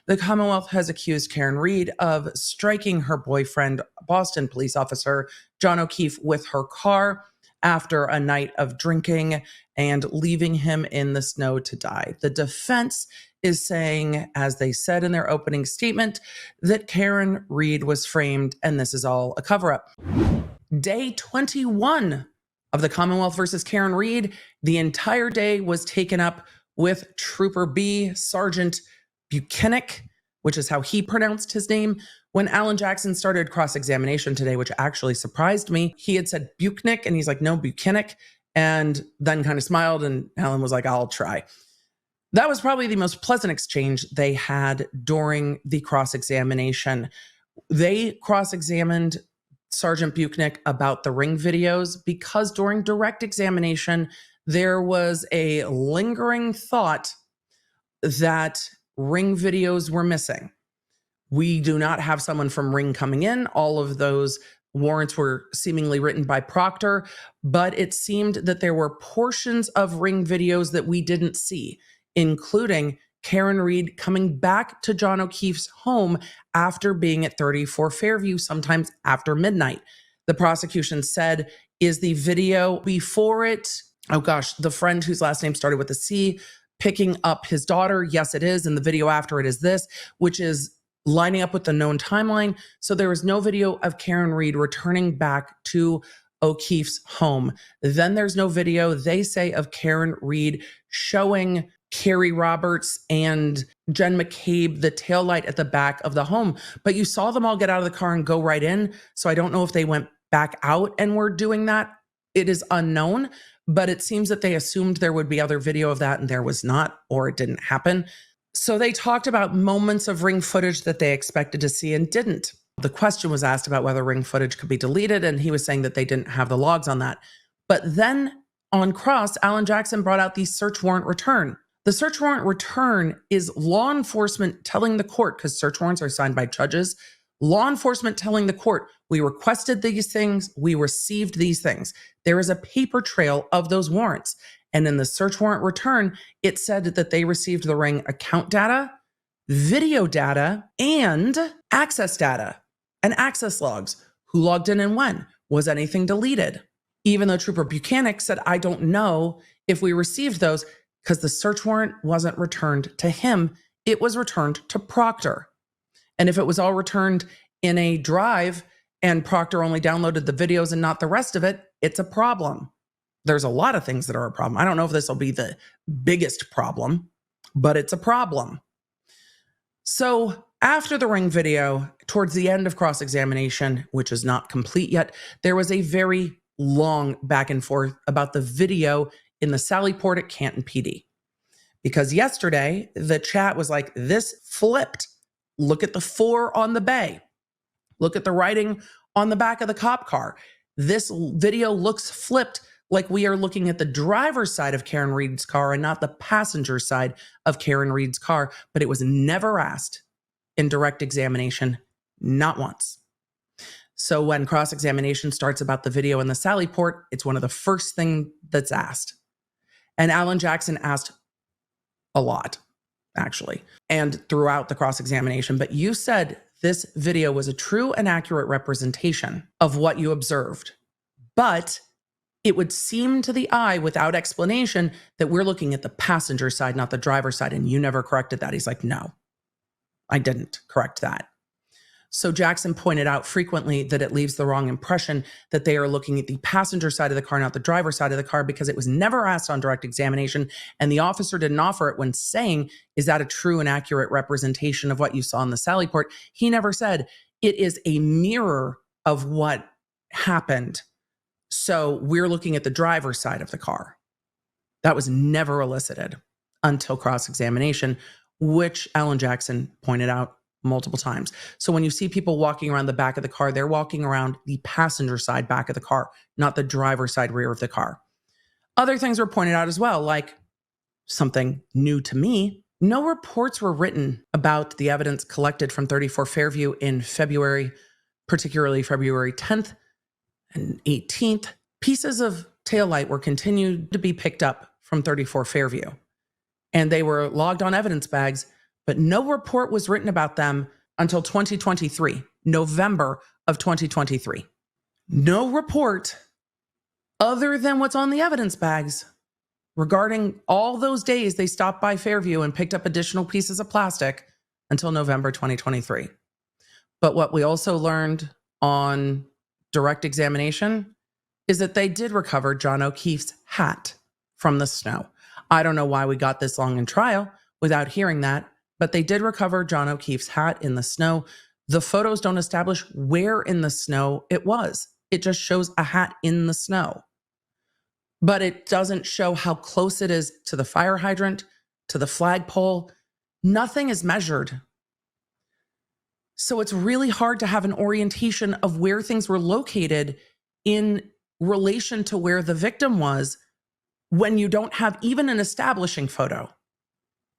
The Commonwealth has accused Karen Reed of striking her boyfriend, Boston police officer John O'Keefe, with her car after a night of drinking and leaving him in the snow to die. The defense is saying, as they said in their opening statement, that Karen Reed was framed and this is all a cover-up. Day 21 of the Commonwealth versus Karen Reed, the entire day was taken up with Trooper B, Sergeant Buchanan, which is how he pronounced his name. When Alan Jackson started cross-examination today, which actually surprised me, he had said Buchanan, and he's like, no, Buchanan, and then kind of smiled, and Alan was like, I'll try. That was probably the most pleasant exchange they had during the cross-examination. They cross-examined Sergeant Buchanan about the ring videos because during direct examination, there was a lingering thought that ring videos were missing. We do not have someone from Ring coming in. All of those warrants were seemingly written by Proctor, but it seemed that there were portions of Ring videos that we didn't see, including Karen Reed coming back to John O'Keefe's home after being at 34 Fairview, sometimes after midnight. The prosecution said, is the video before it, oh gosh, the friend whose last name started with a C, picking up his daughter? Yes, it is. And the video after it is this, which is lining up with the known timeline. So there was no video of Karen Reed returning back to O'Keefe's home. Then there's no video, they say, of Karen Reed showing Carrie Roberts and Jen McCabe the taillight at the back of the home. But you saw them all get out of the car and go right in. So I don't know if they went back out and were doing that. It is unknown, but it seems that they assumed there would be other video of that and there was not, or it didn't happen. So they talked about moments of ring footage that they expected to see and didn't. The question was asked about whether ring footage could be deleted, and he was saying that they didn't have the logs on that. But then on cross, Alan Jackson brought out the search warrant return. The search warrant return is law enforcement telling the court, because search warrants are signed by judges, law enforcement telling the court, we requested these things, we received these things. There is a paper trail of those warrants. And in the search warrant return, it said that they received the ring account data, video data, and access data and access logs. Who logged in and when? Was anything deleted? Even though Trooper Buchanan said, I don't know if we received those because the search warrant wasn't returned to him. It was returned to Proctor. And if it was all returned in a drive and Proctor only downloaded the videos and not the rest of it, it's a problem. There's a lot of things that are a problem. I don't know if this will be the biggest problem, but it's a problem. So after the ring video, towards the end of cross-examination, which is not complete yet, there was a very long back and forth about the video in the Sally Port at Canton PD. Because yesterday, the chat was like, this flipped. Look at the 4 on the bay. Look at the writing on the back of the cop car. This video looks flipped, like we are looking at the driver's side of Karen Reed's car and not the passenger side of Karen Reed's car. But it was never asked in direct examination, not once. So when cross-examination starts about the video in the Sally Port, it's one of the first things that's asked. And Alan Jackson asked a lot, actually, and throughout the cross-examination. But you said this video was a true and accurate representation of what you observed. But it would seem to the eye without explanation that we're looking at the passenger side, not the driver's side. And you never corrected that. He's like, no, I didn't correct that. So Jackson pointed out frequently that it leaves the wrong impression that they are looking at the passenger side of the car, not the driver's side of the car, because it was never asked on direct examination. And the officer didn't offer it when saying, is that a true and accurate representation of what you saw in the Sally Port? He never said it is a mirror of what happened. So we're looking at the driver's side of the car. That was never elicited until cross-examination, which Alan Jackson pointed out multiple times. So when you see people walking around the back of the car, they're walking around the passenger side back of the car, not the driver's side rear of the car. Other things were pointed out as well, like something new to me. No reports were written about the evidence collected from 34 Fairview in February, particularly February 10th and 18th. Pieces of taillight were continued to be picked up from 34 Fairview, and they were logged on evidence bags, but no report was written about them until 2023, November of 2023. No report other than what's on the evidence bags regarding all those days they stopped by Fairview and picked up additional pieces of plastic until November 2023. But what we also learned on direct examination is that they did recover John O'Keefe's hat from the snow. I don't know why we got this long in trial without hearing that, but they did recover John O'Keefe's hat in the snow. The photos don't establish where in the snow it was. It just shows a hat in the snow. But it doesn't show how close it is to the fire hydrant, to the flagpole. Nothing is measured. So it's really hard to have an orientation of where things were located in relation to where the victim was when you don't have even an establishing photo.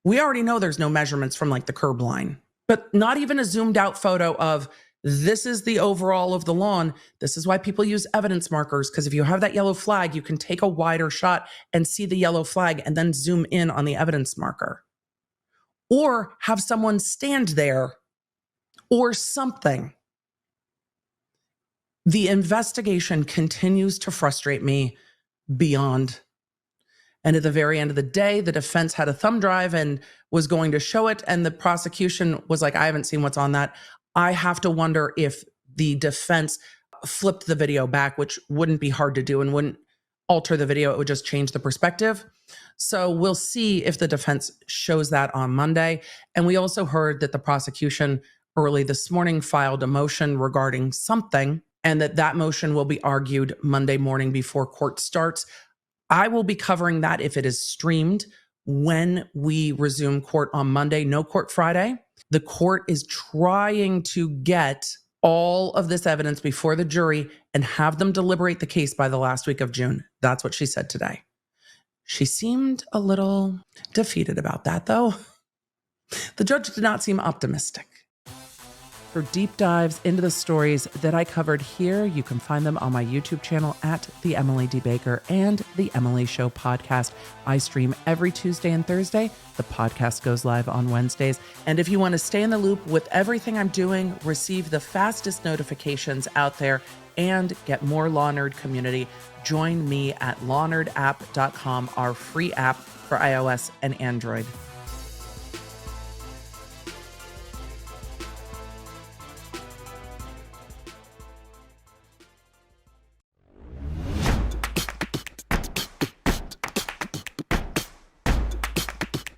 We already know there's no measurements from like the curb line, but not even a zoomed out photo of this is the overall of the lawn. This is why people use evidence markers, because if you have that yellow flag, you can take a wider shot and see the yellow flag and then zoom in on the evidence marker. Or have someone stand there or something. The investigation continues to frustrate me beyond. And at the very end of the day, the defense had a thumb drive and was going to show it. And the prosecution was like, I haven't seen what's on that. I have to wonder if the defense flipped the video back, which wouldn't be hard to do and wouldn't alter the video. It would just change the perspective. So we'll see if the defense shows that on Monday. And we also heard that the prosecution early this morning filed a motion regarding something, and that motion will be argued Monday morning before court starts. I will be covering that if it is streamed when we resume court on Monday. No court Friday. The court is trying to get all of this evidence before the jury and have them deliberate the case by the last week of June. That's what she said today. She seemed a little defeated about that, though. The judge did not seem optimistic. For deep dives into the stories that I covered here, you can find them on my YouTube channel at The Emily D. Baker and The Emily Show podcast. I stream every Tuesday and Thursday. The podcast goes live on Wednesdays. And if you want to stay in the loop with everything I'm doing, receive the fastest notifications out there, and get more Law Nerd community, join me at lawnerdapp.com, our free app for iOS and Android.